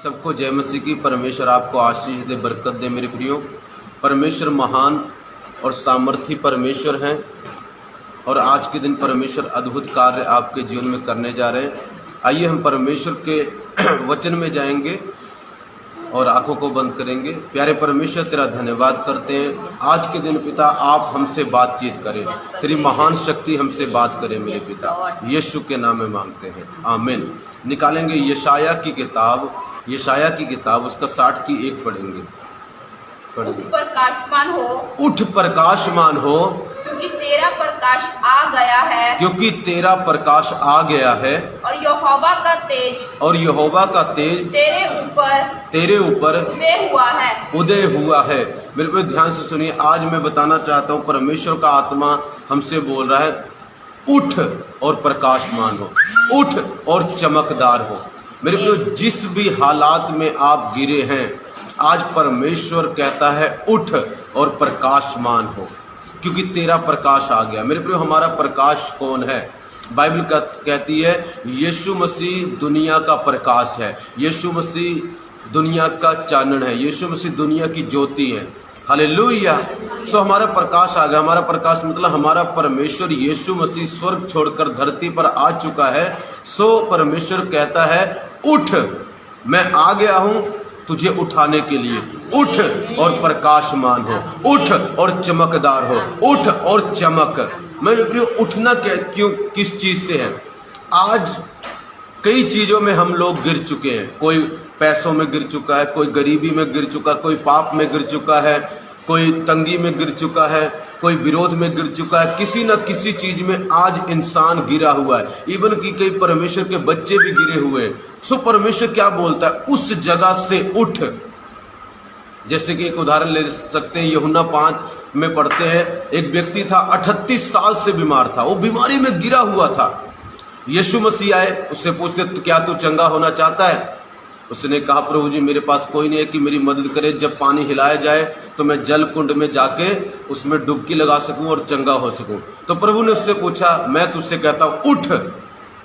सबको जय मसीह की। परमेश्वर आपको आशीष दे, बरकत दे मेरे प्रियो। परमेश्वर महान और सामर्थी परमेश्वर हैं और आज के दिन परमेश्वर अद्भुत कार्य आपके जीवन में करने जा रहे हैं। आइए हम परमेश्वर के वचन में जाएंगे और आंखों को बंद करेंगे। प्यारे परमेश्वर, तेरा धन्यवाद करते हैं। आज के दिन पिता आप हमसे बातचीत करें, तेरी महान शक्ति हमसे बात करे मेरे पिता, यीशु के नाम में मांगते हैं, आमीन। निकालेंगे यशाया की किताब उसका 60 की 1 पढ़ेंगे। उठ प्रकाशमान हो, उठ प्रकाशमान हो, क्योंकि तेरा प्रकाश आ गया है, क्योंकि तेरा प्रकाश आ गया है, और यहोवा का तेज तेरे ऊपर उदय हुआ है। मेरे को ध्यान से सुनिए, आज मैं बताना चाहता हूँ परमेश्वर का आत्मा हमसे बोल रहा है, उठ और प्रकाशमान हो, उठ और चमकदार हो। मेरे को जिस भी हालात में आप गिरे हैं, आज परमेश्वर कहता है उठ और प्रकाशमान हो, क्योंकि तेरा प्रकाश आ गया। मेरे प्रिय, हमारा प्रकाश कौन है? बाइबल कहती है यीशु मसीह दुनिया का प्रकाश है, यीशु मसीह दुनिया का चानन है, यीशु मसीह दुनिया की ज्योति है। हालेलुया। सो हमारा प्रकाश आ गया। हमारा प्रकाश मतलब हमारा परमेश्वर यीशु मसीह स्वर्ग छोड़कर धरती पर आ चुका है। सो परमेश्वर कहता है उठ, मैं आ गया हूं तुझे उठाने के लिए। उठ और प्रकाशमान हो, उठ और चमकदार हो, उठ और चमक। मैं प्रिय, उठना क्यों, किस चीज से है? आज कई चीजों में हम लोग गिर चुके हैं। कोई पैसों में गिर चुका है, कोई गरीबी में गिर चुका, कोई पाप में गिर चुका है, कोई तंगी में गिर चुका है, कोई विरोध में गिर चुका है। किसी न किसी चीज में आज इंसान गिरा हुआ है। इवन कि कई परमेश्वर के बच्चे भी गिरे हुए हैं। सो परमेश्वर क्या बोलता है? उस जगह से उठ। जैसे कि एक उदाहरण ले सकते हैं, यूहन्ना 5 में पढ़ते हैं, एक व्यक्ति था 38 साल से बीमार था, वो बीमारी में गिरा हुआ था। यीशु मसीह आए, उससे पूछते क्या तू चंगा होना चाहता है? उसने कहा प्रभु जी, मेरे पास कोई नहीं है कि मेरी मदद करे। जब पानी हिलाया जाए तो मैं जल कुंड में जाके उसमें डुबकी लगा सकूं और चंगा हो सकूं। तो प्रभु ने उससे पूछा, मैं तुझसे कहता हूं उठ।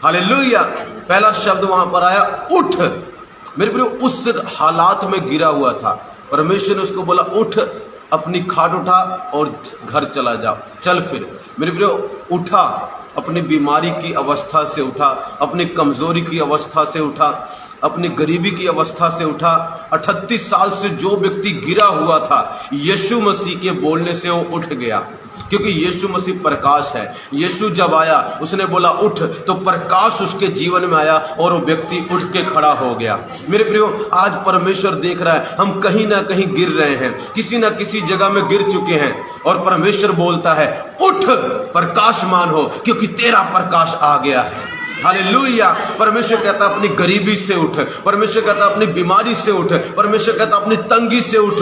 हालेलुया। पहला शब्द वहां पर आया उठ। मेरे प्रिय, उस हालात में गिरा हुआ था, परमेश्वर ने उसको बोला उठ, अपनी खाट उठा और घर चला जा, चल फिर। मेरे प्रिय, उठा, अपनी बीमारी की अवस्था से उठा, अपनी कमजोरी की अवस्था से उठा, अपनी गरीबी की अवस्था से उठा। 38 साल से जो व्यक्ति गिरा हुआ था, यीशु मसीह के बोलने से वो उठ गया, क्योंकि यीशु मसीह प्रकाश है। यीशु जब आया, उसने बोला उठ, तो प्रकाश उसके जीवन में आया और वो व्यक्ति उठ के खड़ा हो गया। मेरे प्रियो, आज परमेश्वर देख रहा है, हम कहीं ना कहीं गिर रहे हैं, किसी ना किसी जगह में गिर चुके हैं, और परमेश्वर बोलता है उठ, प्रकाशमान हो, क्योंकि तेरा प्रकाश आ गया है। हालेलुया। परमेश्वर कहता है अपनी गरीबी से उठ, परमेश्वर कहता है अपनी बीमारी से उठ, परमेश्वर कहता है अपनी तंगी से उठ।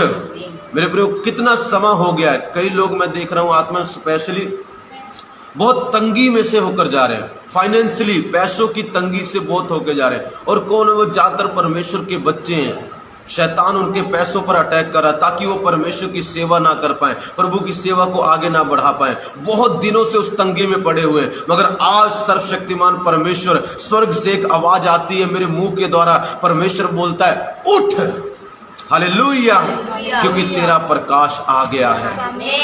मेरे प्रियो, कितना समय हो गया है, कई लोग मैं देख रहा हूं आत्मा स्पेशली बहुत तंगी में से होकर जा रहे हैं, फाइनेंशियली पैसों की तंगी से बहुत होकर जा रहे हैं। और कौन है वो? ज्यादातर परमेश्वर के बच्चे हैं। शैतान उनके पैसों पर अटैक कर रहा है ताकि वो परमेश्वर की सेवा ना कर पाए, प्रभु की सेवा को आगे ना बढ़ा पाए। बहुत दिनों से उस तंगी में पड़े हुए हैं, मगर आज सर्वशक्तिमान परमेश्वर, स्वर्ग से एक आवाज आती है मेरे मुंह के द्वारा, परमेश्वर बोलता है उठ। हालेलुया। क्योंकि तेरा प्रकाश आ गया है।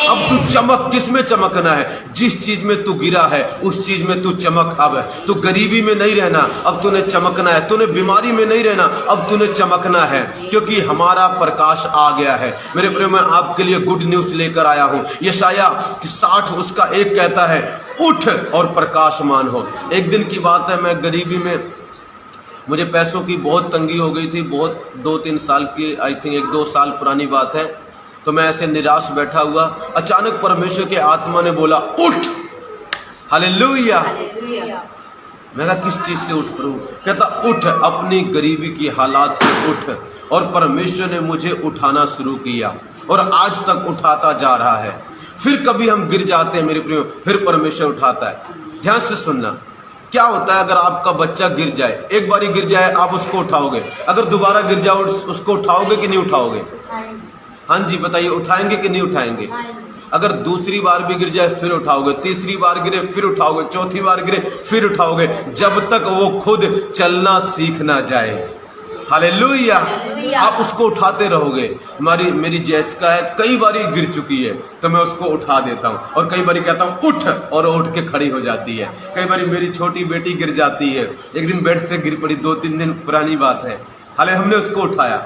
अब तू चमक। किस में चमकना है? जिस चीज में तू गिरा है उस चीज में तू चमक। अब तू गरीबी में नहीं रहना, अब तूने चमकना है। तूने बीमारी में नहीं रहना, अब तूने चमकना है, क्योंकि हमारा प्रकाश आ गया है। मेरे प्रिय, मैं आपके लिए गुड न्यूज लेकर आया हूं। यशाया 60 उसका 1 कहता है उठ और प्रकाशमान हो। एक दिन की बात है, मैं गरीबी में, मुझे पैसों की बहुत तंगी हो गई थी, बहुत 2-3 साल की, आई थिंक 1-2 साल पुरानी बात है। तो मैं ऐसे निराश बैठा हुआ, अचानक परमेश्वर के आत्मा ने बोला उठ। हालेलुया। मैं कहा किस चीज से उठ प्रभु? कहता उठ, अपनी गरीबी की हालात से उठ। और परमेश्वर ने मुझे उठाना शुरू किया और आज तक उठाता जा रहा है। फिर कभी हम गिर जाते हैं मेरे प्रियो, फिर परमेश्वर उठाता है। ध्यान से सुनना, क्या होता है अगर आपका बच्चा गिर जाए, एक बारी गिर जाए आप उसको उठाओगे, अगर दोबारा गिर जाओ उसको उठाओगे कि नहीं उठाओगे? हाँ जी बताइए, उठाएंगे कि नहीं उठाएंगे? अगर दूसरी बार भी गिर जाए फिर उठाओगे, तीसरी बार गिरे फिर उठाओगे, चौथी बार गिरे फिर उठाओगे, जब तक वो खुद चलना सीख ना जाए। हालेलुया। हालेलुया। आप उसको उठाते रहोगे। मेरी जैसिका है, कई बारी गिर चुकी है तो मैं उसको उठा देता हूँ, और कई बारी कहता हूँ उठ, और वो उठ के खड़ी हो जाती है। कई बारी मेरी छोटी बेटी गिर जाती है, एक दिन बेड से गिर पड़ी, 2-3 दिन पुरानी बात है, हाले हमने उसको उठाया।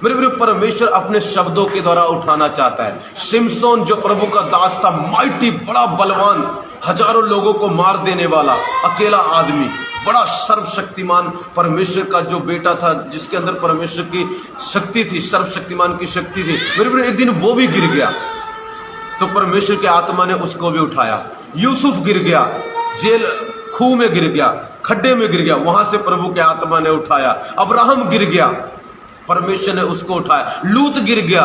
मेरे प्रिय, परमेश्वर अपने शब्दों के द्वारा उठाना चाहता है। शिमशोन जो प्रभु का दास था, माइटी, बड़ा बलवान, हजारों लोगों को मार देने वाला अकेला आदमी, बड़ा सर्वशक्तिमान परमेश्वर का जो बेटा था, जिसके अंदर परमेश्वर की शक्ति थी, सर्वशक्तिमान की शक्ति थी। मेरे प्रिय, एक दिन वो भी गिर गया तो परमेश्वर के आत्मा ने उसको भी उठाया। यूसुफ गिर गया, जेल खूह में गिर गया, खड्डे में गिर गया, वहां से प्रभु के आत्मा ने उठाया। अब्राहम गिर गया, परमेश्वर ने उसको उठाया। लूत गिर गया,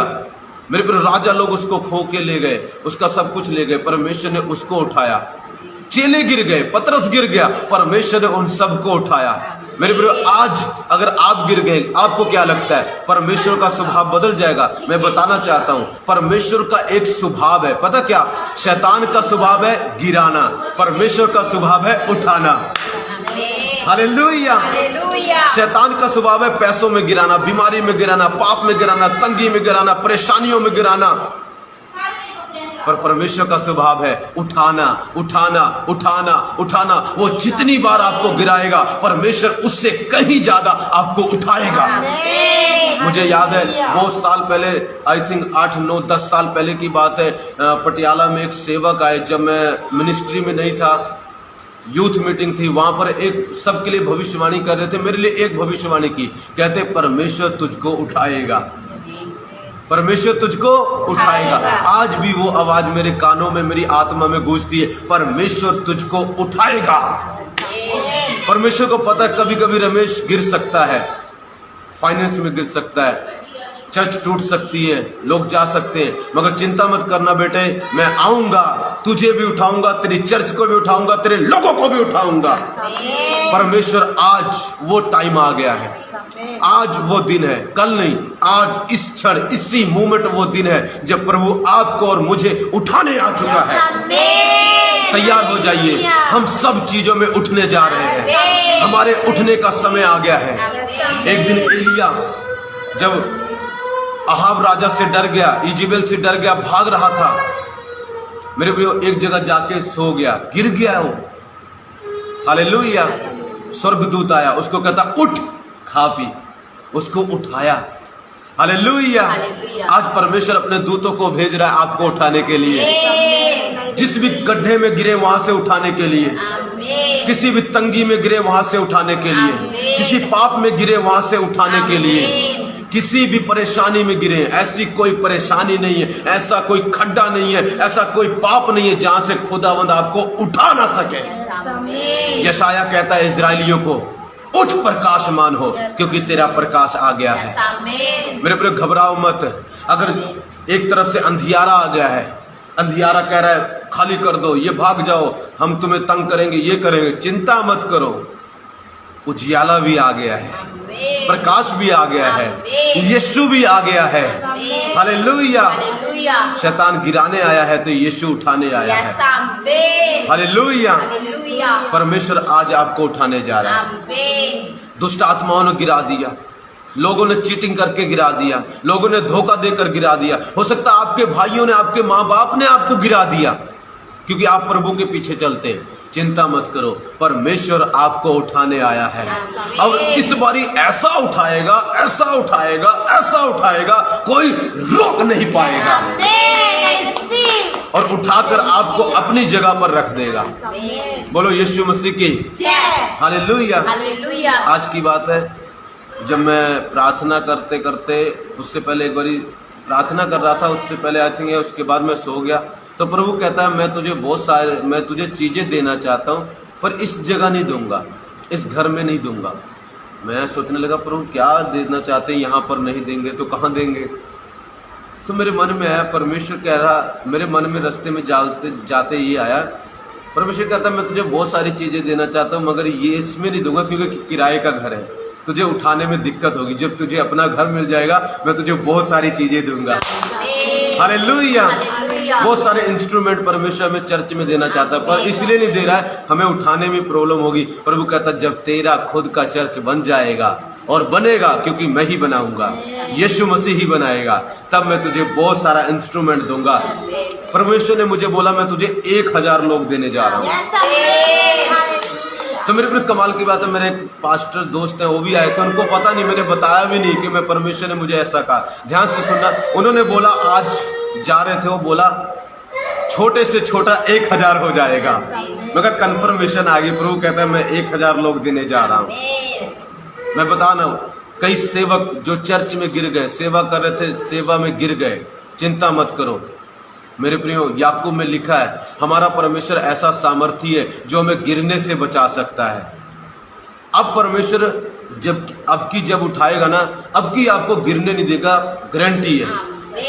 मेरे पर राजा लोग उसको खो के ले गए, उसका सब कुछ ले गए, परमेश्वर ने उसको उठाया। चेले गिर गए, पतरस गिर गया, परमेश्वर ने उन सबको उठाया। मेरे प्रिय, आज अगर आप गिर गए, आपको क्या लगता है परमेश्वर का स्वभाव बदल जाएगा? मैं बताना चाहता हूं, परमेश्वर का एक स्वभाव है, पता क्या? शैतान का स्वभाव है गिराना, परमेश्वर का स्वभाव है उठाना। हालेलुया। शैतान का स्वभाव है पैसों में गिराना, बीमारी में गिराना, पाप में गिराना, तंगी में गिराना, परेशानियों में गिराना। पर परमेश्वर का स्वभाव है उठाना, उठाना, उठाना, उठाना। वो जितनी बार आपको गिराएगा, परमेश्वर उससे कहीं ज्यादा आपको उठाएगा। मुझे याद है बहुत साल पहले, आई थिंक 8, 9, 10 साल पहले की बात है, पटियाला में एक सेवक आए, जब मैं मिनिस्ट्री में नहीं था, यूथ मीटिंग थी, वहां पर एक सबके लिए भविष्यवाणी कर रहे थे। मेरे लिए एक भविष्यवाणी की, कहते परमेश्वर तुझको उठाएगा, परमेश्वर तुझको उठाएगा। आज भी वो आवाज मेरे कानों में, मेरी आत्मा में गूंजती है, परमेश्वर तुझको उठाएगा। परमेश्वर को पता है कभी कभी रमेश गिर सकता है, फाइनेंस में गिर सकता है, चर्च टूट सकती है, लोग जा सकते हैं, मगर चिंता मत करना बेटे, मैं आऊंगा, तुझे भी उठाऊंगा, तेरी चर्च को भी उठाऊंगा, तेरे लोगों को भी उठाऊंगा। परमेश्वर, आज वो टाइम आ गया है, आज वो दिन है, कल नहीं, आज इस क्षण, इसी मोमेंट वो दिन है जब प्रभु आपको और मुझे उठाने आ चुका है। तैयार हो जाइए, हम सब चीजों में उठने जा रहे हैं, हमारे उठने का समय आ गया है। एक दिन एलिया जब अहाब राजा से डर गया, इजेबेल से डर गया, भाग रहा था, मेरे प्रियो, एक जगह जाके सो गया, गिर गया वो। हालेलुया। स्वर्गदूत आया, उसको कहता उठ, खा पी, उसको उठाया। हालेलुया। आज परमेश्वर अपने दूतों को भेज रहा है आपको उठाने के लिए, जिस भी गड्ढे में गिरे वहां से उठाने के लिए, किसी भी तंगी में गिरे वहां से उठाने के लिए, किसी पाप में गिरे वहां से उठाने के लिए, किसी भी परेशानी में गिरे। ऐसी कोई परेशानी नहीं है, ऐसा कोई खड्डा नहीं है, ऐसा कोई पाप नहीं है जहां से खुदावंद आपको उठा ना सके। यशाया कहता है इजराइलियों को, उठ प्रकाशमान हो, क्योंकि तेरा प्रकाश आ गया है। मेरे प्रिय, घबराओ मत। अगर एक तरफ से अंधियारा आ गया है, अंधियारा कह रहा है खाली कर दो, ये भाग जाओ, हम तुम्हें तंग करेंगे, ये करेंगे, चिंता मत करो, उजियाला भी आ गया है, प्रकाश भी आ गया है, यीशु भी आ गया है। हालेलुया। शैतान गिराने आया है तो यीशु उठाने आया है। हालेलुया। परमेश्वर आज आपको उठाने जा रहा है। दुष्ट आत्माओं ने गिरा दिया, लोगों ने चीटिंग करके गिरा दिया, लोगों ने धोखा देकर गिरा दिया, हो सकता है आपके भाइयों ने, आपके माँ बाप ने आपको गिरा दिया, क्योंकि आप प्रभु के पीछे चलते हैं। चिंता मत करो, परमेश्वर आपको उठाने आया है। अब इस बारी ऐसा उठाएगा, ऐसा उठाएगा, ऐसा उठाएगा, कोई रोक नहीं पाएगा, और उठाकर आपको अपनी जगह पर रख देगा। बोलो यीशु मसीह की हालेलुया। आज की बात है, जब मैं प्रार्थना करते करते, उससे पहले एक बारी प्रार्थना कर रहा था, उससे पहले आई थिंक उसके बाद मैं सो गया, तो प्रभु कहता है मैं तुझे चीजें देना चाहता हूँ, पर इस जगह नहीं दूंगा, इस घर में नहीं दूंगा। मैं सोचने लगा प्रभु क्या देना चाहते हैं, यहाँ पर नहीं देंगे तो कहाँ देंगे। तो मेरे मन में आया, परमेश्वर कह रहा, मेरे मन में रास्ते में जाते ये आया, परमेश्वर कहता है मैं तुझे बहुत सारी चीजें देना चाहता हूँ, मगर ये इसमें नहीं दूंगा, क्योंकि किराए का घर है, तुझे उठाने में दिक्कत होगी। जब तुझे अपना घर मिल जाएगा, मैं तुझे बहुत सारी चीजें दूंगा। हालेलुया। बहुत सारे इंस्ट्रूमेंट परमेश्वर हमें चर्च में देना चाहता है, पर इसलिए नहीं दे रहा है, हमें उठाने में प्रॉब्लम होगी। प्रभु कहता है जब तेरा खुद का चर्च बन जाएगा, और बनेगा क्योंकि मैं ही बनाऊंगा, यीशु मसीह ही बनाएगा, तब मैं तुझे बहुत सारा इंस्ट्रूमेंट दूंगा। परमेश्वर ने मुझे बोला मैं तुझे 1000 लोग देने जा रहा हूँ। तो मेरे पर कमाल की बात है, मेरे एक पास्टर दोस्त हैं, वो भी आए थे, उनको पता नहीं, मैंने बताया भी नहीं कि मैं परमेश्वर ने मुझे ऐसा कहा। ध्यान से सुनना, उन्होंने बोला आज जा रहे थे, वो बोला छोटे से छोटा 1000 हो जाएगा। मगर कंफर्मेशन आ गई, प्रभु कहता है मैं 1000 लोग देने जा रहा हूँ। मैं बता रहा हूँ, कई सेवक जो चर्च में गिर गए, सेवा कर रहे थे, सेवा में गिर गए, चिंता मत करो मेरे प्रियो। याकूब में लिखा है हमारा परमेश्वर ऐसा सामर्थी है जो हमें गिरने से बचा सकता है। अब परमेश्वर जब उठाएगा ना, अब की आपको गिरने नहीं देगा, गारंटी है,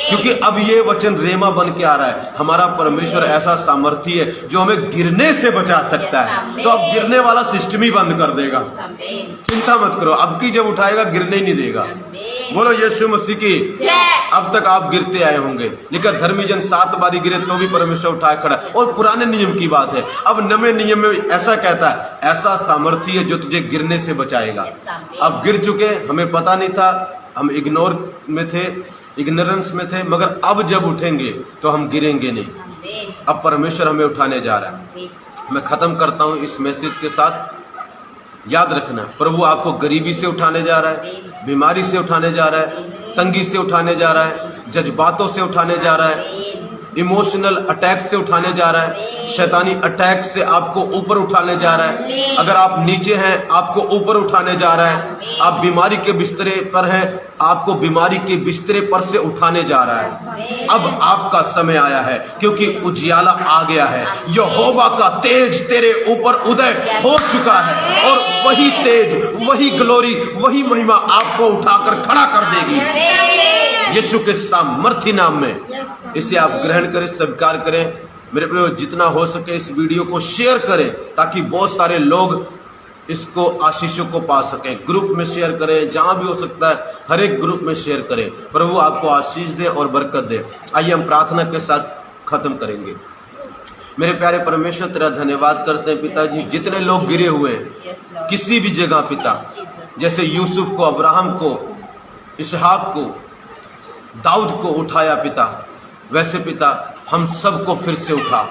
क्योंकि अब ये वचन रेमा बन के आ रहा है। हमारा परमेश्वर ऐसा सामर्थी है जो हमें गिरने से बचा सकता है। तो अब गिरने वाला सिस्टम ही बंद कर देगा, चिंता मत करो, अब की जब उठाएगा गिरने ही नहीं देगा। बोलो यीशु मसीह की। अब तक आप गिरते आए होंगे, लेकिन धर्मी जन 7 बारी गिरे तो भी परमेश्वर उठाए खड़ा। और पुराने नियम की बात है, अब नए नियम में ऐसा कहता है ऐसा सामर्थी है जो तुझे गिरने से बचाएगा। अब गिर चुके, हमें पता नहीं था, हम इग्नोरेंस में थे, मगर अब जब उठेंगे तो हम गिरेंगे नहीं। अब परमेश्वर हमें उठाने जा रहा है। मैं खत्म करता हूं इस मैसेज के साथ, याद रखना प्रभु आपको गरीबी से उठाने जा रहा है, बीमारी से उठाने जा रहा है, तंगी से उठाने जा रहा है, जज्बातों से उठाने जा रहा है, इमोशनल अटैक से उठाने जा रहा है, शैतानी अटैक से आपको ऊपर उठाने जा रहा है। अगर आप नीचे हैं आपको ऊपर उठाने जा रहा है। आप बीमारी के बिस्तरे पर हैं, आपको बीमारी के बिस्तरे पर से उठाने जा रहा है। अब आपका समय आया है, क्योंकि उजियाला आ गया है। यहोवा का तेज तेरे ऊपर उदय हो चुका है, और वही तेज, वही ग्लोरी, वही महिमा आपको उठाकर खड़ा कर देगी यीशु के सामर्थी नाम में। इसे आप ग्रहण करें, स्वीकार करें। मेरे प्रियो, जितना हो सके इस वीडियो को शेयर करें, ताकि बहुत सारे लोग इसको आशीषों को पा सकें। ग्रुप में शेयर करें, जहां भी हो सकता है हर एक ग्रुप में शेयर करें। प्रभु आपको आशीष दे और बरकत दे। आइए हम प्रार्थना के साथ खत्म करेंगे। मेरे प्यारे परमेश्वर, तेरा धन्यवाद करते हैं पिताजी, जितने लोग गिरे हुए हैं किसी भी जगह पिता, जैसे यूसुफ को, अब्राहम को, इसहाक को, दाऊद को उठाया पिता, वैसे पिता हम सबको फिर से उठा।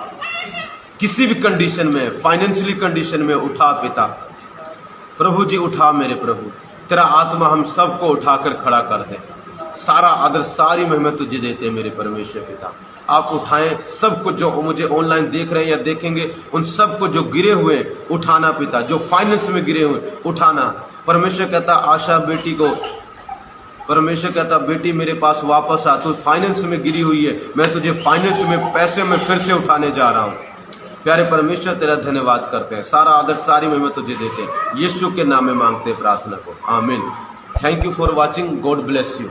किसी भी कंडीशन में, फाइनेंशियली कंडीशन में उठा पिता। प्रभु जी उठा मेरे प्रभु, तेरा आत्मा हम सबको उठाकर खड़ा कर दे। सारा आदर, सारी महिमा तुझे देते हैं मेरे परमेश्वर पिता। आप उठाएं सबको, जो मुझे ऑनलाइन देख रहे हैं या देखेंगे, उन सबको जो गिरे हुए उठाना पिता, जो फाइनेंस में गिरे हुए उठाना। परमेश्वर कहता आशा बेटी को, परमेश्वर कहता बेटी मेरे पास वापस आ, तू फाइनेंस में गिरी हुई है, मैं तुझे फाइनेंस में, पैसे में फिर से उठाने जा रहा हूँ। प्यारे परमेश्वर, तेरा धन्यवाद करते हैं, सारा आदर सारी महिमा तुझे देते हैं। यीशु के नाम में मांगते हैं प्रार्थना को, आमीन। Thank you for watching, God bless you.